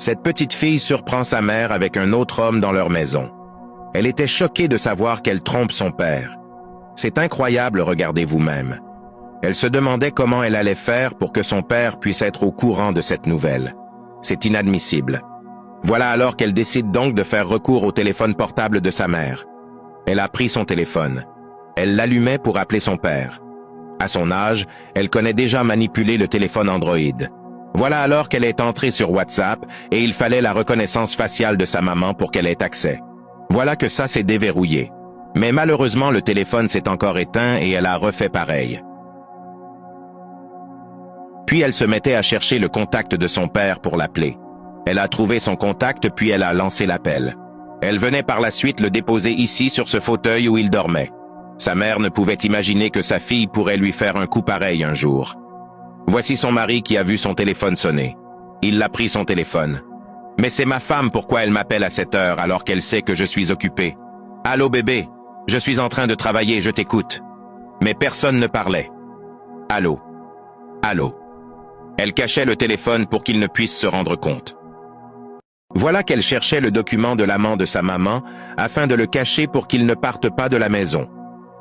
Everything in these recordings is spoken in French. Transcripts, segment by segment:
Cette petite fille surprend sa mère avec un autre homme dans leur maison. Elle était choquée de savoir qu'elle trompe son père. C'est incroyable, regardez vous-même. Elle se demandait comment elle allait faire pour que son père puisse être au courant de cette nouvelle. C'est inadmissible. Voilà alors qu'elle décide donc de faire recours au téléphone portable de sa mère. Elle a pris son téléphone. Elle l'allumait pour appeler son père. À son âge, elle connaît déjà manipuler le téléphone Android. Voilà alors qu'elle est entrée sur WhatsApp et il fallait la reconnaissance faciale de sa maman pour qu'elle ait accès. Voilà que ça s'est déverrouillé. Mais malheureusement, le téléphone s'est encore éteint et elle a refait pareil. Puis elle se mettait à chercher le contact de son père pour l'appeler. Elle a trouvé son contact puis elle a lancé l'appel. Elle venait par la suite le déposer ici sur ce fauteuil où il dormait. Sa mère ne pouvait imaginer que sa fille pourrait lui faire un coup pareil un jour. Voici son mari qui a vu son téléphone sonner. Il l'a pris son téléphone. « Mais c'est ma femme, pourquoi elle m'appelle à cette heure alors qu'elle sait que je suis occupé? Allô bébé, je suis en train de travailler, je t'écoute. » Mais personne ne parlait. « Allô? Allô? » Elle cachait le téléphone pour qu'il ne puisse se rendre compte. Voilà qu'elle cherchait le document de l'amant de sa maman afin de le cacher pour qu'il ne parte pas de la maison.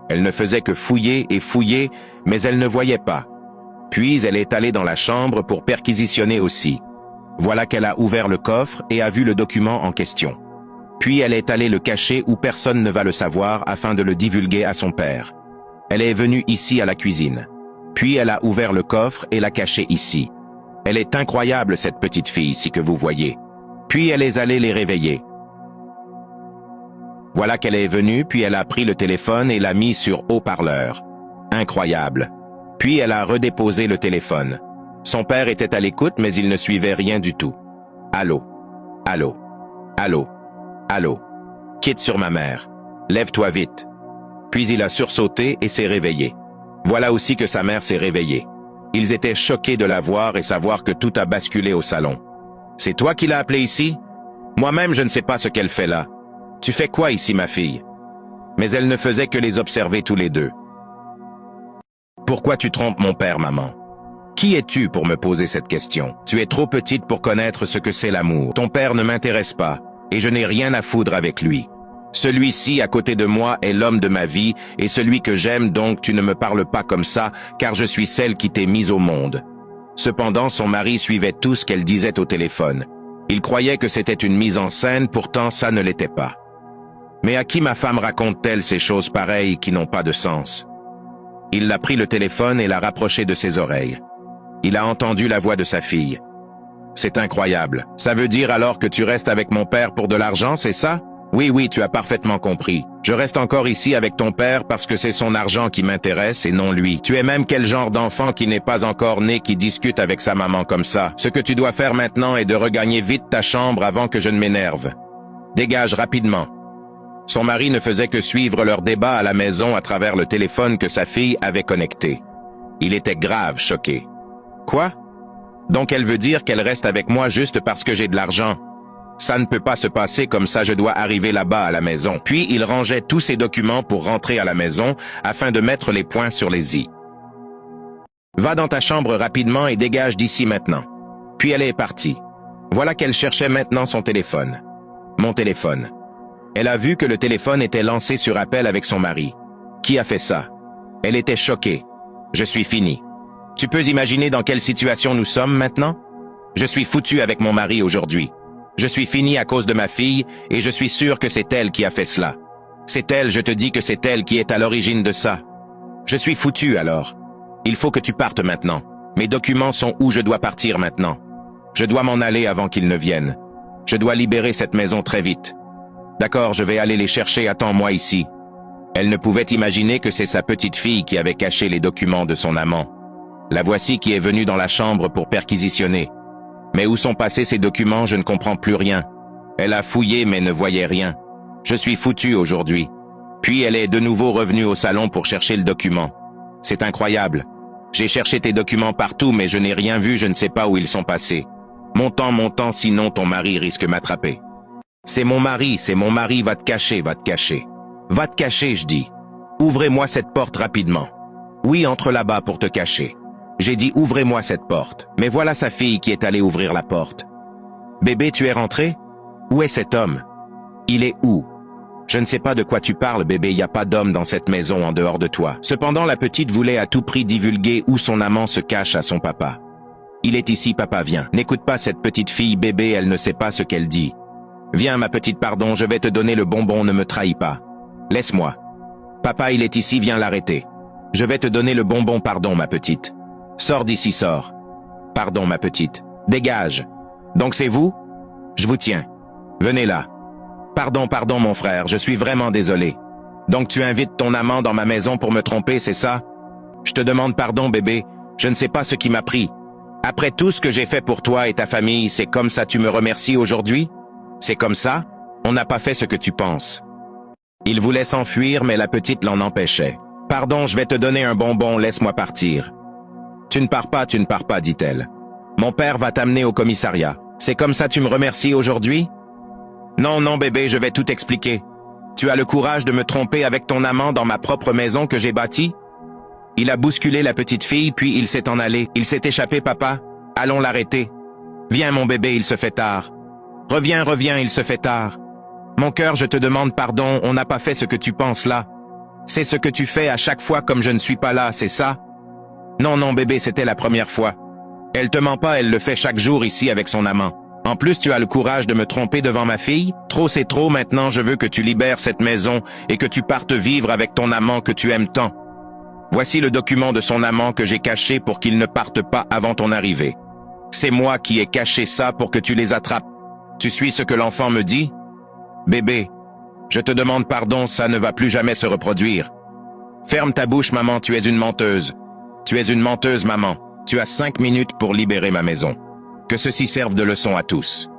Elle ne faisait que fouiller et fouiller, mais elle ne voyait pas. Puis elle est allée dans la chambre pour perquisitionner aussi. Voilà qu'elle a ouvert le coffre et a vu le document en question. Puis elle est allée le cacher où personne ne va le savoir afin de le divulguer à son père. Elle est venue ici à la cuisine. Puis elle a ouvert le coffre et l'a caché ici. Elle est incroyable cette petite fille, si que vous voyez. Puis elle est allée les réveiller. Voilà qu'elle est venue, puis elle a pris le téléphone et l'a mis sur haut-parleur. Incroyable. Puis elle a redéposé le téléphone. Son père était à l'écoute, mais il ne suivait rien du tout. Allô? Allô? Allô? Allô? Quitte sur ma mère. Lève-toi vite. Puis il a sursauté et s'est réveillé. Voilà aussi que sa mère s'est réveillée. Ils étaient choqués de la voir et savoir que tout a basculé au salon. C'est toi qui l'as appelée ici? Moi-même, je ne sais pas ce qu'elle fait là. Tu fais quoi ici, ma fille? Mais elle ne faisait que les observer tous les deux. Pourquoi tu trompes mon père, maman? Qui es-tu pour me poser cette question? Tu es trop petite pour connaître ce que c'est l'amour. Ton père ne m'intéresse pas, et je n'ai rien à foudre avec lui. Celui-ci à côté de moi est l'homme de ma vie, et celui que j'aime, donc tu ne me parles pas comme ça, car je suis celle qui t'ai mise au monde. Cependant, son mari suivait tout ce qu'elle disait au téléphone. Il croyait que c'était une mise en scène, pourtant ça ne l'était pas. Mais à qui ma femme raconte-t-elle ces choses pareilles qui n'ont pas de sens? Il l'a pris le téléphone et l'a rapproché de ses oreilles. Il a entendu la voix de sa fille. C'est incroyable. Ça veut dire alors que tu restes avec mon père pour de l'argent, c'est ça? Oui, tu as parfaitement compris. Je reste encore ici avec ton père parce que c'est son argent qui m'intéresse et non lui. Tu es même quel genre d'enfant qui n'est pas encore né qui discute avec sa maman comme ça? Ce que tu dois faire maintenant est de regagner vite ta chambre avant que je ne m'énerve. Dégage rapidement. Son mari ne faisait que suivre leur débat à la maison à travers le téléphone que sa fille avait connecté. Il était grave choqué. Quoi? Donc elle veut dire qu'elle reste avec moi juste parce que j'ai de l'argent? Ça ne peut pas se passer comme ça, je dois arriver là-bas à la maison. Puis il rangeait tous ses documents pour rentrer à la maison afin de mettre les points sur les i. Va dans ta chambre rapidement et dégage d'ici maintenant. Puis elle est partie. Voilà qu'elle cherchait maintenant son téléphone. Mon téléphone. Elle a vu que le téléphone était lancé sur appel avec son mari. Qui a fait ça? Elle était choquée. Je suis fini. Tu peux imaginer dans quelle situation nous sommes maintenant? Je suis foutu avec mon mari aujourd'hui. Je suis fini à cause de ma fille et je suis sûr que c'est elle qui a fait cela. C'est elle, je te dis que c'est elle qui est à l'origine de ça. Je suis foutu alors. Il faut que tu partes maintenant. Mes documents sont où je dois partir maintenant. Je dois m'en aller avant qu'ils ne viennent. Je dois libérer cette maison très vite. D'accord, je vais aller les chercher, attends-moi ici. Elle ne pouvait imaginer que c'est sa petite fille qui avait caché les documents de son amant. La voici qui est venue dans la chambre pour perquisitionner. Mais où sont passés ces documents, je ne comprends plus rien. Elle a fouillé mais ne voyait rien. Je suis foutu aujourd'hui. Puis elle est de nouveau revenue au salon pour chercher le document. C'est incroyable. J'ai cherché tes documents partout mais je n'ai rien vu, je ne sais pas où ils sont passés. Mon temps, sinon ton mari risque m'attraper. C'est mon mari, va te cacher, va te cacher. Va te cacher, je dis. Ouvrez-moi cette porte rapidement. Oui, entre là-bas pour te cacher. J'ai dit ouvrez-moi cette porte, mais voilà sa fille qui est allée ouvrir la porte. Bébé, tu es rentré? Où est cet homme? Il est où? Je ne sais pas de quoi tu parles, bébé, y a pas d'homme dans cette maison en dehors de toi. Cependant, la petite voulait à tout prix divulguer où son amant se cache à son papa. Il est ici, papa, viens. N'écoute pas cette petite fille, bébé, elle ne sait pas ce qu'elle dit. Viens, ma petite, pardon, je vais te donner le bonbon, ne me trahis pas. Laisse-moi. Papa, il est ici, viens l'arrêter. Je vais te donner le bonbon, pardon, ma petite. Sors d'ici, sors. Pardon, ma petite. Dégage. Donc c'est vous? Je vous tiens. Venez là. Pardon, pardon, mon frère, je suis vraiment désolé. Donc tu invites ton amant dans ma maison pour me tromper, c'est ça? Je te demande pardon, bébé, je ne sais pas ce qui m'a pris. Après tout ce que j'ai fait pour toi et ta famille, c'est comme ça tu me remercies aujourd'hui? C'est comme ça? On n'a pas fait ce que tu penses. Il voulait s'enfuir, mais la petite l'en empêchait. Pardon, je vais te donner un bonbon, laisse-moi partir. Tu ne pars pas, dit-elle. Mon père va t'amener au commissariat. C'est comme ça tu me remercies aujourd'hui? Non, non, bébé, je vais tout expliquer. Tu as le courage de me tromper avec ton amant dans ma propre maison que j'ai bâtie? Il a bousculé la petite fille, puis il s'est en allé. Il s'est échappé, papa. Allons l'arrêter. Viens, mon bébé, il se fait tard. Reviens, reviens, il se fait tard. Mon cœur, je te demande pardon, on n'a pas fait ce que tu penses là. C'est ce que tu fais à chaque fois comme je ne suis pas là, c'est ça? Non, non, bébé, c'était la première fois. Elle te ment pas, elle le fait chaque jour ici avec son amant. En plus, tu as le courage de me tromper devant ma fille? Trop, c'est trop, maintenant je veux que tu libères cette maison et que tu partes vivre avec ton amant que tu aimes tant. Voici le document de son amant que j'ai caché pour qu'il ne parte pas avant ton arrivée. C'est moi qui ai caché ça pour que tu les attrapes. Tu suis ce que l'enfant me dit? Bébé, je te demande pardon, ça ne va plus jamais se reproduire. Ferme ta bouche, maman, tu es une menteuse. Tu es une menteuse, maman. Tu as 5 minutes pour libérer ma maison. Que ceci serve de leçon à tous.